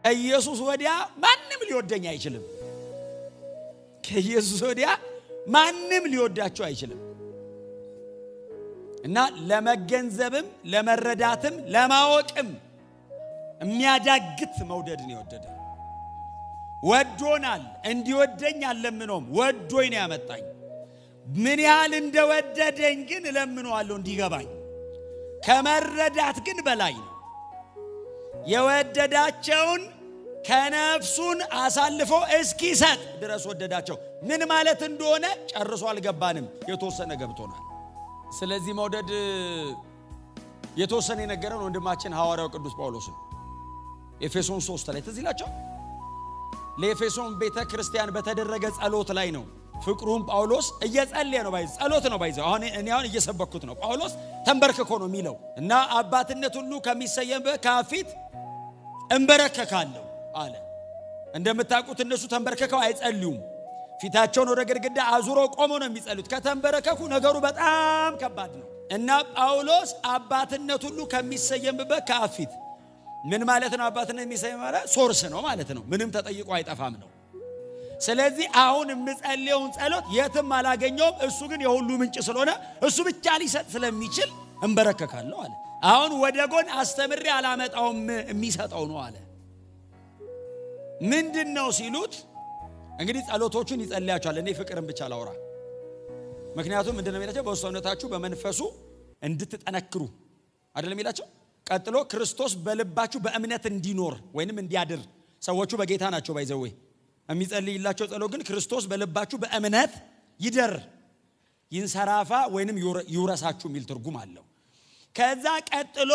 ኢየሱስ ወዲያ ማንንም ሊወደኝ አይችልም። ከኢየሱስ ወዲያ ማንንም ሊወዳቸው አይችልም። እና ለመገንዘብም ለመረዳትም ለማወቅም የሚያዳግት መውደድን ይወደደ ወዶናል። እንዲወደኝ አልለምነውም፣ ወዶኝ ነው ያመጣኝ። ምን ያህል እንደወደደኝ ግን እለምነዋለሁ እንዲገባኝ። ከመረዳት ግን በላይ ነው። የወደዳቸውን ከነፍሱን አሳልፎ እስኪሰጥ ድረስ ወደዳቸው። ምን ማለት እንደሆነ ጨርሶ አልገባንም፣ የተወሰነ ገብቶናል። ስለዚህ መውደድ የተወሰነ የነገረን ወንድማችን ሐዋርያው ቅዱስ ጳውሎስ ነው። ኤፌሶን 3 ላይ ትዝ ይላችሁ። ለኤፌሶን ቤተ ክርስቲያን በተደረገ ጸሎት ላይ ነው ፍቅሩን ጳውሎስ እየጸለየ ነው። ጸሎት ነው ባይዘው። አሁን እየሰበኩት ነው። ጳውሎስ ተንበርክኮ ነው የሚለው እና አባትነት ሁሉ ከሚሰየምበት ከፊት እንበረከካለሁ አለ። እንደምታውቁት እነሱ ተንበርክከው አይጸልዩም። ፊታቸውን ወደ ግድግዳ አዙረው ቆመው ነው የሚጸልዩት። ከተንበረከኩ ነገሩ በጣም ከባድ ነው እና ጳውሎስ አባትነት ሁሉ ከሚሰየምበት ከፊት ምን ማለት ነው? አባትነት የሚሰየም ማለት ሶርስ ነው ማለት ነው። ምንም ተጠይቆ አይጠፋም ነው። ስለዚህ አሁን የምጸልየውን ጸሎት የትም አላገኘውም። እሱ ግን የሁሉ ምንጭ ስለሆነ እሱ ብቻ ሊሰጥ ስለሚችል እንበረከካለሁ አለ። አሁን ወደ ጎን አስተምሬ አላመጣውም፣ የሚሰጠው ነው አለ። ምንድነው ሲሉት እንግዲህ ጸሎቶቹን ይጸልያቸዋል። እኔ ፍቅርን ብቻ ላውራ። ምክንያቱም ምንድነው የሚላቸው? በሰውነታችሁ በመንፈሱ እንድትጠነክሩ አይደለም የሚላቸው። ቀጥሎ ክርስቶስ በልባችሁ በእምነት እንዲኖር ወይንም እንዲያድር። ሰዎቹ በጌታ ናቸው ባይዘው የሚጸልይላቸው ጸሎት ግን ክርስቶስ በልባችሁ በእምነት ይደር፣ ይንሰራፋ ወይንም ይውረሳችሁ የሚል ትርጉም አለው። ከዛ ቀጥሎ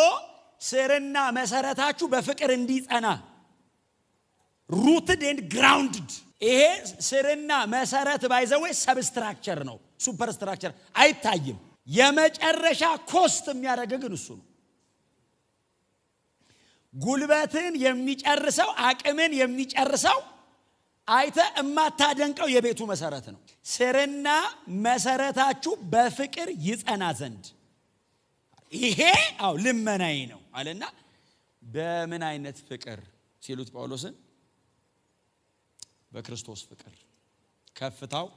ስርና መሰረታችሁ በፍቅር እንዲጸና rooted and grounded። ይሄ ስርና መሰረት ባይዘው ሰብስትራክቸር ነው፣ ሱፐር ስትራክቸር አይታይም። የመጨረሻ ኮስት የሚያደርግ ግን እሱ ነው። ጉልበትን የሚጨርሰው አቅምን የሚጨርሰው አይተ እማታደንቀው የቤቱ መሰረት ነው። ስርና መሰረታችሁ በፍቅር ይጸና ዘንድ ይሄ ልመናዬ ነው አለና በምን አይነት ፍቅር ሲሉት ጳውሎስን በክርስቶስ ፍቅር ከፍታው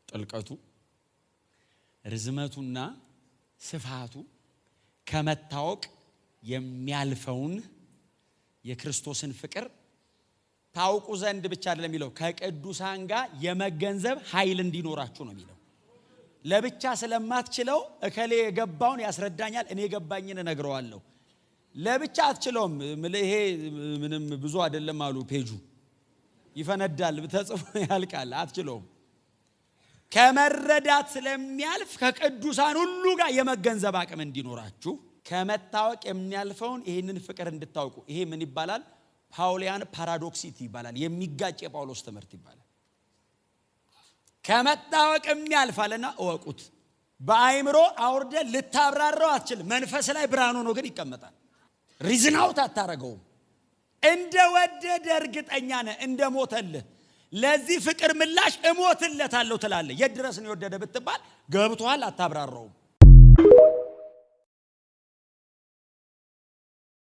ጥልቀቱ ርዝመቱና ስፋቱ ከመታወቅ የሚያልፈውን የክርስቶስን ፍቅር ታውቁ ዘንድ ብቻ አይደለም የሚለው ከቅዱሳን ጋር የመገንዘብ ኃይል እንዲኖራችሁ ነው የሚለው። ለብቻ ስለማትችለው እከሌ የገባውን ያስረዳኛል፣ እኔ የገባኝን እነግረዋለሁ። ለብቻ አትችለውም። ይሄ ምንም ብዙ አይደለም አሉ። ፔጁ ይፈነዳል፣ ተጽፎ ያልቃል። አትችለውም። ከመረዳት ስለሚያልፍ ከቅዱሳን ሁሉ ጋር የመገንዘብ አቅም እንዲኖራችሁ ከመታወቅ የሚያልፈውን ይሄንን ፍቅር እንድታውቁ። ይሄ ምን ይባላል? ፓውሊያን ፓራዶክሲቲ ይባላል። የሚጋጭ የጳውሎስ ትምህርት ይባላል። ከመታወቅ የሚያልፋልና እወቁት። በአይምሮ አውርደ ልታብራራው አትችልም። መንፈስ ላይ ብርሃን ሆኖ ግን ይቀመጣል። ሪዝናውት አታረገውም። እንደወደደ እርግጠኛ ነህ፣ እንደሞተልህ። ለዚህ ፍቅር ምላሽ እሞትለታለሁ ትላለህ። የት ድረስ ነው የወደደ ብትባል ገብቷል፣ አታብራራውም።